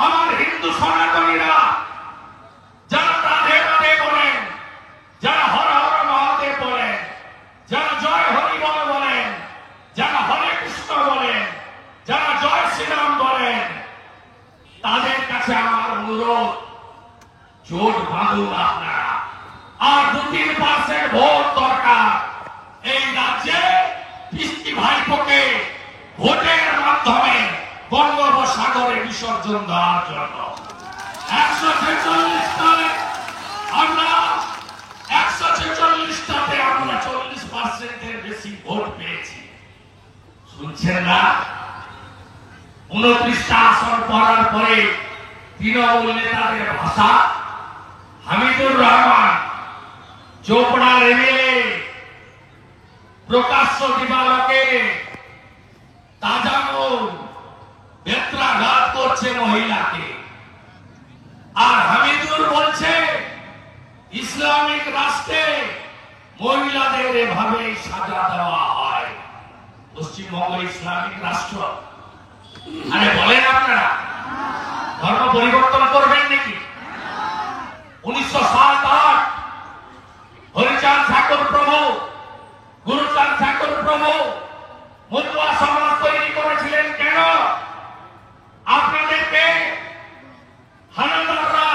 আমার হিন্দু সনাতনীরা যারা রাধে রাধে বলেন, যারা হর হর মহাদেব বলেন, যারা জয় হরি বল বলেন, যারা হরে কৃষ্ণ বলেন, যারা জয় শ্রীরাম বলেন, তাদের কাছে আমার অনুরোধ, জোট বাঁধুন আপনারা। আর 2-3% ভোট দরকার এই রাজ্যে কৃষ্টি ভাইপোকে ভোটের মাধ্যমে বঙ্গোপসাগরে বিসর্জন দেওয়ার জন্য। 146টায় আমরা 146টাতে আমরা 40%-এর বেশি ভোট পেয়েছি। শুনছেন না? 29টা আসন পড়ার পরে তৃণমূল নেতাদের ভাষা, হামিদুর রহমান চোপড়ার এমএলএ প্রকাশ্য দিবালোকে তাজামুল বেত্রাঘাত করছে মহিলাকে, আর হামিদুর বলছে ইসলামিক রাষ্ট্রে মহিলাদের এভাবে সাজা দেওয়া হয়। পশ্চিমবঙ্গ ইসলামিক রাষ্ট্র? আরে বলেন আপনারা, ধর্ম পরিবর্তন করবেন নাকি? 1907-8 হরিচাঁদ ঠাকুর প্রভু, গুরুচাঁদ ঠাকুর প্রভু মতুয়া সমাজ তৈরি করেছিলেন কেন? আপনাদেরকে হানাদাররা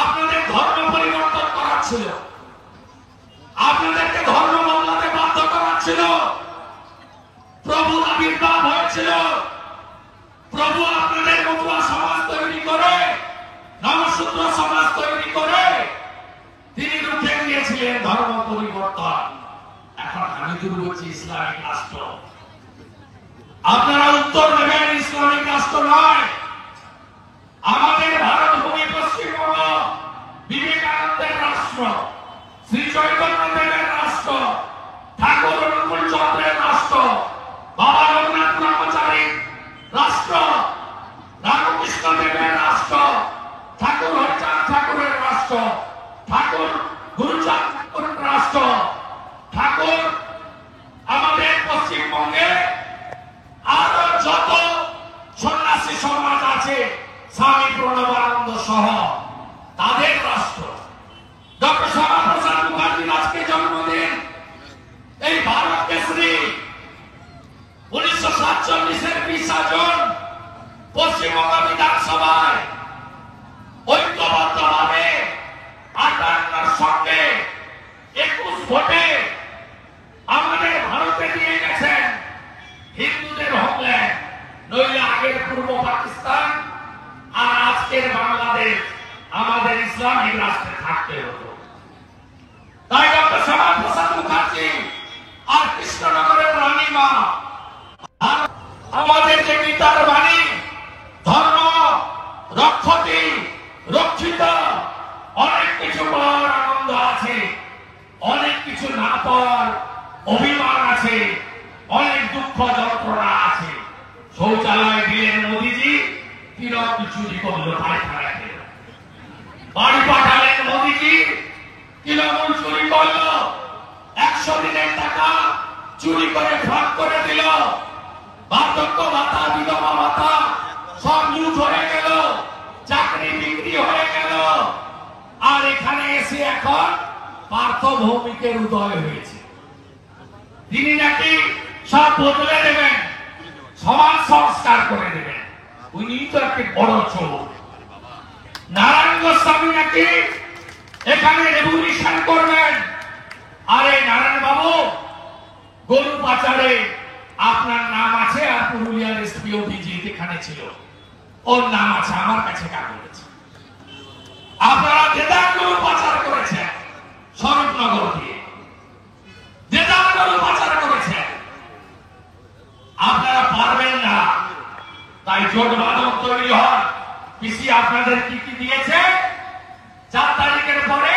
আপনাদের ধর্ম পরিবর্তন করাচ্ছিল, আপনাদেরকে ধর্ম বদলাতে বাধ্য করাচ্ছিল। প্রভুর আবির্ভাব হয়েছিল, প্রভু আপনাদের মতুয়া সমাজ তৈরি করে, নমশূদ্র সমাজ তৈরি করে তিনি রুখে দিয়েছিলেন ধর্ম পরিবর্তন। এখন হামিদুর বলছি ইসলামিক রাষ্ট্র। আপনারা উত্তর দেবেন ইসলামিক রাষ্ট্র নয়। আমাদের ভারত ভূমি পশ্চিমবঙ্গ বিবেকানন্দের রাষ্ট্র, শ্রী চৈতন্য দেবের রাষ্ট্র, ঠাকুর অনুকূল চন্দ্রের রাষ্ট্র, বাবা রঘুনাথ ব্রহ্মচারীর রাষ্ট্র, রামকৃষ্ণ দেবের রাষ্ট্র, ঠাকুর হরিচাঁদ ঠাকুরের রাষ্ট্র, ঠাকুর গুরুচাঁদ ঠাকুরের রাষ্ট্র, ঠাকুর আমাদের পশ্চিমবঙ্গে আরো যত সন্ন্যাসী সমাজ আছে, স্বামী প্রণবানন্দ সহ তাদের রাষ্ট্র। ডক্টর শ্যামাপ্রসাদ মুখার্জির আজকে জন্মদিন। এই ভারত কেশরী 1947-এর 20 জুন পশ্চিমবঙ্গ বিধানসভায় ঐক্যবদ্ধভাবে 58-র সঙ্গে 21 ভোটে আমাদের ভারতে দিয়ে গেছেন হিন্দুদের হোমল্যান্ড, নইলে আগের পূর্ব পাকিস্তান আর আজকের বাংলাদেশ আমাদের ইসলামিক রাষ্ট্রে থাকতে হতো। তাই ডক্টর শ্যামাপ্রসাদ মুখার্জি আর কৃষ্ণনগরের রানীমা আমাদের যে গীতার বাণী, ধর্ম রক্ষতি রক্ষিত, অনেক কিছু পাওয়ার আনন্দ আছে, অনেক কিছু না পাওয়ার অভিমান আছে, অনেক দুঃখ যন্ত্রণা আছে। শৌচালয় দিলেন মোদীজি, তৃণমূল চুরি করলো পায়খানা খেলো। বাড়ি পাঠালেন মোদীজি, তৃণমূল চুরি করলো। 100 দিনের টাকা চুরি করে ফাঁক করে দিল। বার্ধক্য ভাতা, বিধবা ভাতা সব লুট হয়ে গেল, চাকরি বিক্রি হয়ে গেল। আর এখানে এসে এখন পার্থ ভৌমিকের উদয় হয়েছে। তিনি নাকি সব বদলে দেবেন, সমাজ সংস্কার করে দেবেন। উনি তো একটি বড় চোর। নারায়ণ গোস্বামী নাকি এখানে রেভলিউশন করবেন। আরে নারায়ণ বাবু, গরু পাচারে আপনার নাম আছে, আর পুরুলিয়ার এসপি অভিজিৎ এখানে ছিল, ওর নাম আছে, আমার কাছে কাগজ আছে। আপনারা দেদার গরু পাচার করেছেন স্বরূপনগর দিয়ে, দেদার গরু পাচার করেছেন। আপনারা পারবেন না, তাই জোট বাঁধন তৈরি হয়। পিসি আপনাদের কি কি দিয়েছে? 4 তারিখের পরে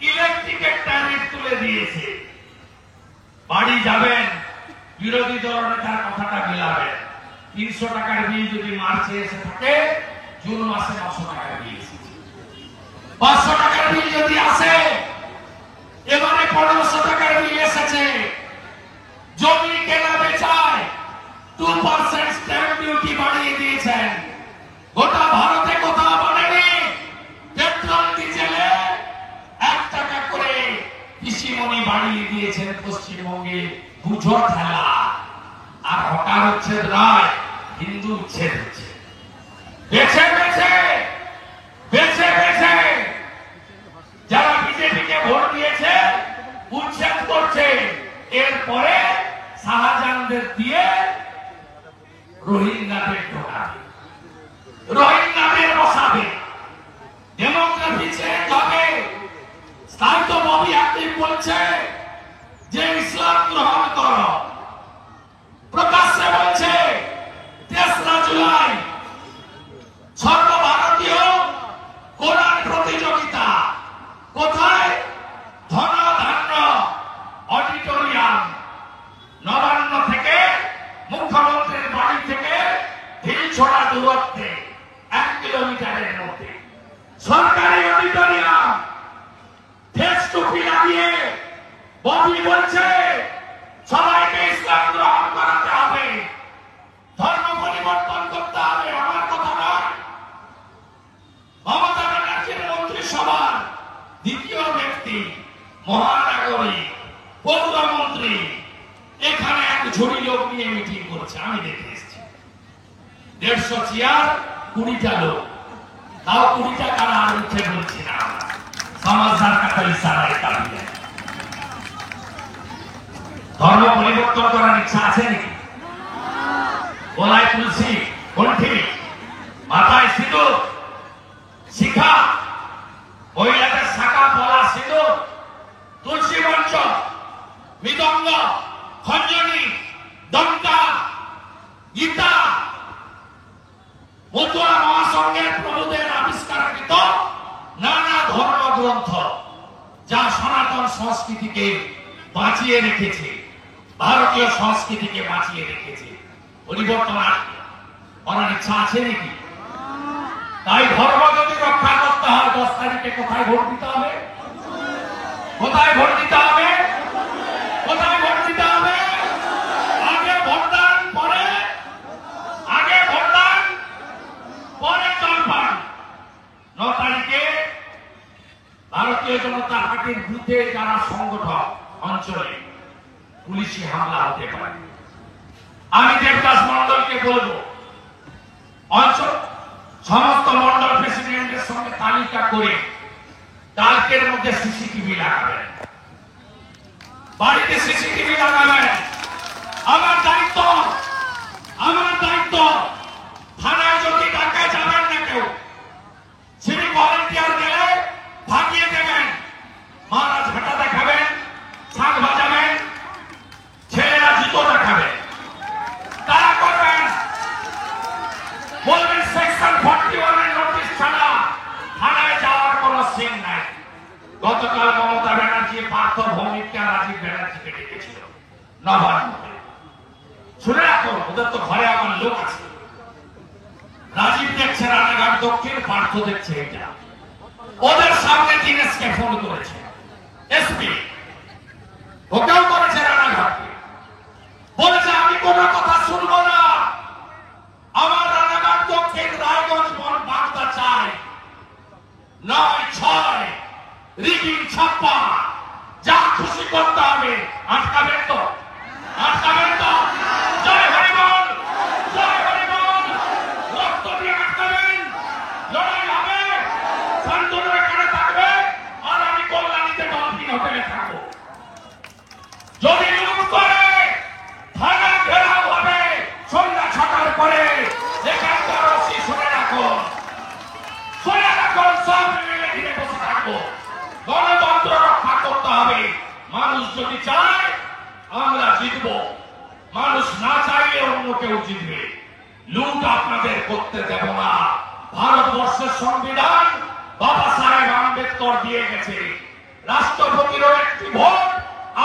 ইলেকট্রিকের ট্যারিফ তুলে দিয়েছে। বাড়ি যাবেন, বিরোধী দল নেতার কথাটা মিলাবেন। 300 টাকার বিল যদি মার্চে এসে থাকে, জুন মাসে 900 টাকার বিল এসেছে। 500 টাকার বিল যদি আসে, এবারে 1500 টাকার বিল এসেছে। জমি কেনা বেচায় 2% স্ট্যাম্প ডিউটি বাড়িয়ে দিয়েছেন। পুজো খেলা, আর হকার উচ্ছেদ নয়, হিন্দু উচ্ছেদ হচ্ছে। বেছে বেছে বেছে বেছে যারা বিজেপিকে ভোট দিয়েছে উচ্ছেদ করছে, এরপরে শাহজাহানদের দিয়ে রোহিঙ্গাদের ঢোকাবে, রোহিঙ্গাদের বসাবে, ডেমোক্রেসি চেঞ্জ হবে। তাই তো ববি হাকিম বলছে যে ইসলাম গ্রহণ করো, প্রকাশ্যে বলছে 3রা জুলাই সর্বভারতীয় কোরআন প্রতিযোগিতা। কোথায়? ধনধান্য অডিটোরিয়াম, নবান্ন থেকে মুখ্যমন্ত্রীর বাড়ি থেকে ঢিলছড়া দূরত্বে 1 কিলোমিটারের মধ্যে সরকারি অডিটোরিয়াম। ফেস টুপি লাগিয়ে ববি বলছে সবাইকে ইসলাম গ্রহণ করাতে হবে, ধর্ম পরিবর্তন করতে হবে। আমার কথা নয়, মমতা ব্যানার্জির মন্ত্রিসভার দ্বিতীয় ব্যক্তি, মহানাগরিক পৌরমন্ত্রী, এখানে এক ঝুড়ি লোক নিয়ে মিটিং করছে। আমি দেখে এসেছি 150 চেয়ার, 20টা লোক, তাও 20টা কারা আর উঠে বলছি না, সমাজদার কাছে ইশারায় কাঁপিয়ে। ধর্ম পরিবর্তন করার ইচ্ছা আছে নাকি? গলায় তুলসী, কণ্ঠে, মাথায় সিঁদুর, শিখা, মহিলাদের শাখা পলা সিঁদুর, তুলসী মঞ্চ, মৃদঙ্গ, খঞ্জনি, দন্তা, গীতা, মতুয়া মহাসংঘের প্রভুদের আবিষ্কারকৃত নানা ধর্মগ্রন্থ, যা সনাতন সংস্কৃতিকে বাঁচিয়ে রেখেছে, ভারতীয় সংস্কৃতিকে বাঁচিয়ে রেখেছে। পরিবর্তন করার ইচ্ছা আছে নাকি? তাই ধর্ম যদি রক্ষা করতে হয় 10 তারিখে কোথায় ভোট দিতে হবে? কোথায় ভোট দিতে হবে? কোথায় ভোট দিতে হবে? আগে ভোটদান, পরে আগে ভোটদান, পরে জলপান। 9 তারিখে ভারতীয় জনতা পার্টির বিরুদ্ধে যারা সংগঠক অঞ্চলে পুলিশি হামলা হতে পারে। আমি দেবদাস মন্ডলকে বলবো, অঞ্চল সমস্ত মন্ডল প্রেসিডেন্টের সঙ্গে তালিকা করে কালকের মধ্যে সিসিটিভি লাগাবেন, বাড়িতে সিসিটিভি লাগাবেন। আমার দায়িত্ব, আমার দায়িত্ব। থানায় যদি ডাকায় যাবেন না কেউ, সিভিক ভলেন্টিয়ার গেলে ভাগিয়ে দেবেন, মারা ঝাঁটা দেখাবেন, শাক বাজাবেন, ছেলেরা জুতো দেখাবেন, তারা করবেন। বলবেন সেকশন 41 এর নোটিশ ছাড়া থানায় যাওয়ার কোন সিন নাই। গতকাল মমতা ব্যানার্জি পার্থ ভৌমিককে রাজীব ব্যানার্জিকে ডেকেছিল নবান্নে। শুনে রাখো, ওদের তো ঘরে আমার লোক আছে। রাজীব দেখছে রানাঘাট দক্ষিণ, পার্থ দেখছে এটা। ওদের সামনে দিনেশকে ফোন করেছে এসপি, ওকেও করেছে রানাঘাটকে, বলেছে আমি কোনো কথা শুনবো না, আমার রানাঘাট দক্ষিণ রায়গঞ্জ বাগদা চাই। 9-6 রিগিং ছাপ্পা, যা খুশি করতে হবে। আটকাবেন তো? আটকাবেন তো? জয় হরিবল, জয় হরিবল। রক্ত দিয়ে আটকাবেন, লড়াই হবে। শান্তনু এখানে থাকবে, আর আমি কল্যাণীতে ডলফিন হোটেলে থাকবো। যদি লুট করে থানা ঘেরাও হবে সন্ধ্যা 6টার পরে। এখানকার ওসি শুনে রাখুন, শুনে রাখুন, সব মিলে ঘিরে বসে থাকবো। গণতন্ত্র রক্ষা করতে হবে। মানুষ যদি চায় আমরা জিতবো, মানুষ না চাইলে অন্য কেউ জিতবে। লুট আপনাদের করতে দেব না। ভারতবর্ষের সংবিধান বাবা সাহেব আম্বেদকর দিয়ে গেছে। রাষ্ট্রপতিরও একটি ভোট,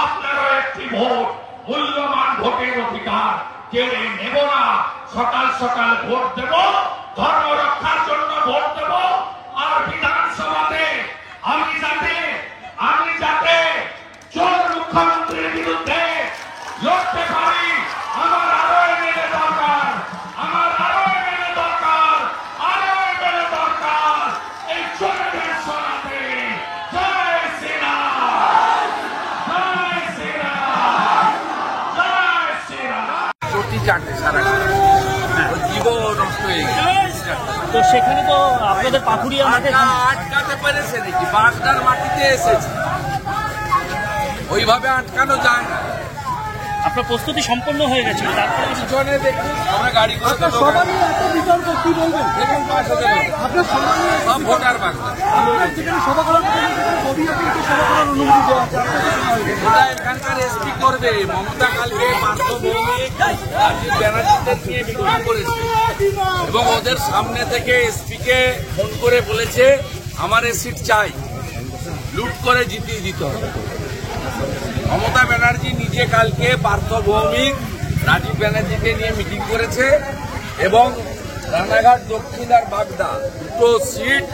আপনারও একটি ভোট, মূল্যবান ভোটের অধিকার কেউ নেব না। সকাল সকাল ভোট দেব, ধর্ম রক্ষার জন্য ভোট দেব। আর বিধানসভাতে আমি যাতে চোর মুখ্যমন্ত্রীর বিরুদ্ধে লড়তে পারি, আমার আরো এমএলএ দরকার, আমার আরো এমএলএ দরকার, আরো এমএলএ দরকার। এই চোরেদের সরাতে জয় শ্রীরাম, জয় শ্রীরাম, জয় নষ্ট হয়ে গেছে। তো সেখানে তো আপনাদের পাথুরিয়া মাঠে আটকাতে পেরেছে নাকি? বাগদার মাটিতে এসেছে, ওইভাবে আটকানো যায় না। আপনার প্রস্তুতি সম্পন্ন হয়ে গেছিল, তারপরে পিছনে দেখুন আমরা গাড়ি করে দেবো। সবারই এত বিতর্ক, কি বলবেন? দেখুন পাশে দেখুন, আপনার সবারই সব ভোটার বাগদা। আপনার যেখানে সভা করার অভিযাত্রীকে সভা করার অনুমতি দেওয়া আছে, আপনার কি মনে হয়? ওটা এখানকার এসপি করবে। মমতা কালকে পার্থ ভৌমিক, রাজীব ব্যানার্জিদের নিয়ে মিটিং করেছে এবং ওদের সামনে থেকে এসপি কে ফোন করে বলেছে আমার এই সিট চাই, লুট করে জিতিয়ে দিতে হবে। মমতা ব্যানার্জি নিজে কালকে পার্থ ভৌমিক, রাজীব ব্যানার্জিকে নিয়ে মিটিং করেছে এবং রানাঘাট দক্ষিণ আর বাগদা দুটো সিট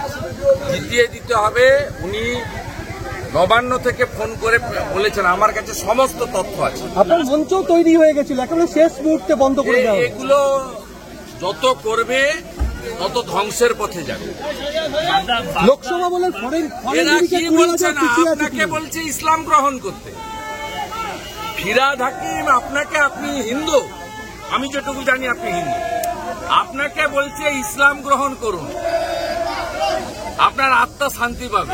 জিতিয়ে দিতে হবে। উনি নবান্ন থেকে ফোন করে বলেছেন, আমার কাছে সমস্ত তথ্য আছে। আপনার মঞ্চও তৈরি হয়ে গেছিল, একেবারে শেষ মুহূর্তে বন্ধ করে দেওয়া হলো। এগুলো যত করবে তত ধ্বংসের পথে যাবে। লোকসভা বলেন এরা কি বলছে না, আপনাকে বলছে ইসলাম গ্রহণ করতে। ফিরাদ হাকিম আপনাকে, আপনি হিন্দু, আমি যেটুকু জানি আপনি হিন্দু, আপনাকে বলছে ইসলাম গ্রহণ করুন, আপনার আত্মা শান্তি পাবে।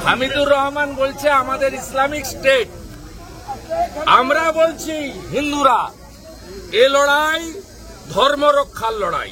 হামিদুর রহমান বলছে আমাদের ইসলামিক স্টেট। আমরা বলছি হিন্দুরা, এ লড়াই ধর্ম রক্ষার লড়াই।